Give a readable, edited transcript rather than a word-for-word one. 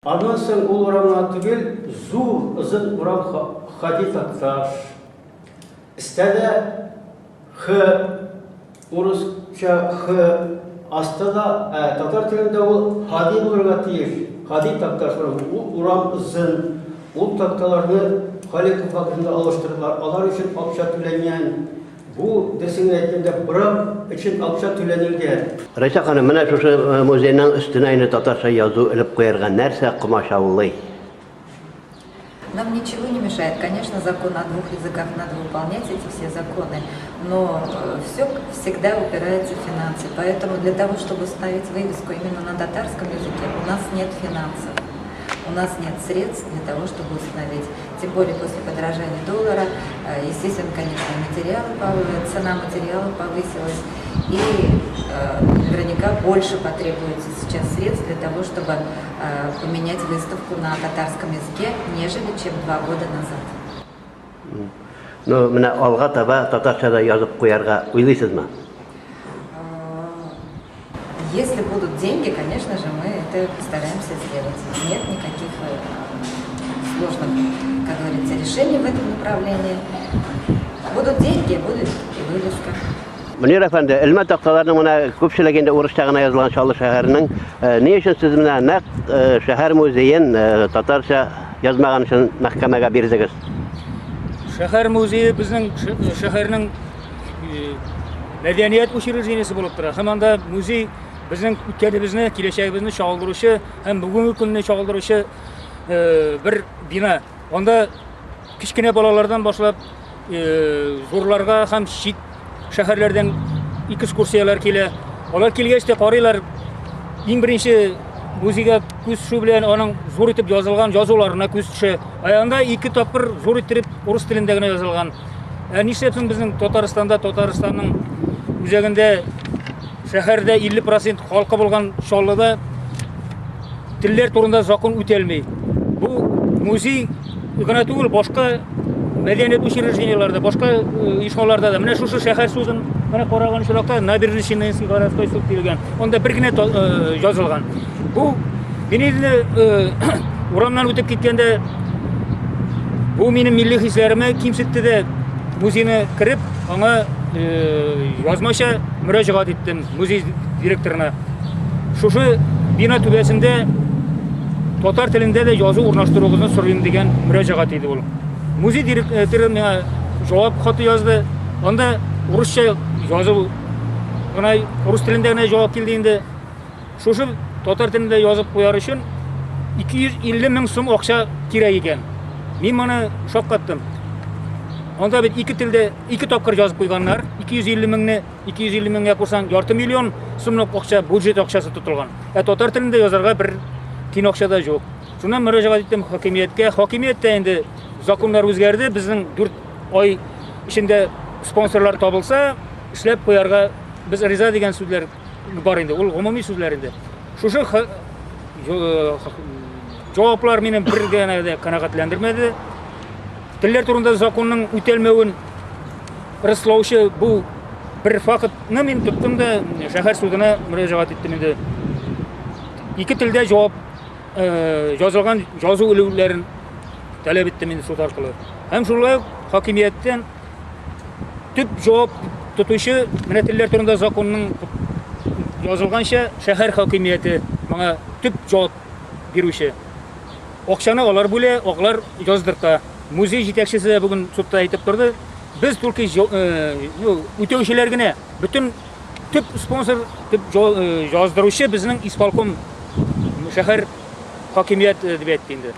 Андан соң ул урамга түгел, зур, озын урам Хади Такташ. Истәдә Х, урысча Х, астыда татар телендә ул Хади булырга тиеш. Хади Такташ, ул урам озын, ул такталарны Халиков вакытында алыштырдылар. Алар өчен акча түләнгән. Bu desin etkinde bırak için akşam tülenildi. Raysa Hanım, mana şu muzeynin üstüne aynı Tatarça yazı ilip koyargan nerse kumaşavlı. Нам ничего не мешает. Конечно, закон о двух языках надо выполнять, эти все законы, но все всегда упирается в финансы. Поэтому для того, чтобы установить вывеску именно на татарском языке, у нас нет финансов. У нас нет средств для того, чтобы установить. Тем более после подорожания доллара, естественно, конечно, цена материалов повысилась. И наверняка больше потребуется сейчас средств для того, чтобы поменять выставку на татарском языке, нежели чем 2 года назад. Ну, менә алга таба татарчада язып куярга уйлыйсызмы? Если будут деньги, конечно же, мы это постараемся сделать. Нет никаких сложных, как говорится, решений в этом направлении. Будут деньги, будет и вывеска. Münir Efendi, ilme taktalarının buna köpçüleginde Uruşçağına yazılan Şallı şehirinin ne için siz buna ne şehir müzeyin Tatarca yazmağın için mahkemeye birizdiniz? Şehir müzeyi bizim şehirinin medeniyet учреждениесі болып тұр. Хаманда музей біздің өткенімізді, келешегімізді шағылдырушы, hem бүгінгі күніне шағылдырушы бір бина. Онда кішкене балалардан башлап зорларға hem шет шәһәрләрдән экскурсиялар келе. Олар келгәчтә карыйлар. Иң беренче музейга күз төшү белән аның зур итеп язылган язуларына күз төшә. Аянда 2 тапкыр зур итеп урыс телендә генә язылган. Нишләпсең безнең Татарстанның үзәгендә шәһәрдә 50% халкы булган Шаллыда телләр турында закон үтәлмәй. Бу музей гына түгел, башка мәдәният учреждениеләрдә, башка ишгаларда да менә шушы шәһәр сүзен менә караган чиракта Набережный городской суд дигән. Онда бер генә язылган. Бу мине урамнан үтеп киткәндә бу минем милли хисләремә кимсетте дә музейне кирип, аңа язмаша мөрәҗәгать иттем музей директорына. Шушы бина түбәсендә татар телендә дә язу урнаштыруыгызны сорыйм дигән мөрәҗәгать иде ул. Музей директоры миңа җавап хаты язды. Анда урысча язу гына урыс телендә генә җавап килде инде. Шушы татар телендә язып куяр өчен 250 мең сум акча кирәк икән. Мин моны шаккаттым. Анда бит 2 телдә 2 тапкыр язып куйганнар. 250 меңгә курсаң ярты миллион сумлык акча, бюджет акчасы тотылган. Татар телендә язарга бер тин акча да юк. Шуннан мөрәҗәгать иттем хакимияткә. Хакимияттә инде законнар үзгәрде. Безнең 4 ай эчендә спонсорлар табылса, эшләп куярга без риза дигән сүзләр бар инде. Ул гомуми сүзләр инде. Шушы җаваплар мине бер генә дә канәгатьләндермәде. Телләр турында законның үтәлмәвен рәслаучы бу бер фактны мин тоттым да шәһәр судына мөрәҗәгать иттем инде. 2 телдә җавап язылган язу үлүләрен таләп иттем инде суд аркылы. Һәм шулай хакимияттән төп җавап тотучы менә телләр турында законның язылганча шәһәр хакимияте моңа төп җавап бирүче. Акчаны алар бүлә, аклар яздырта. Музей җитәкчесе бүген судта әйтеп торды. Без только үтәүчеләр генә, бөтен төп спонсор, төп яздыручы безнең исполком шәһәр хакимият дип әйтте инде.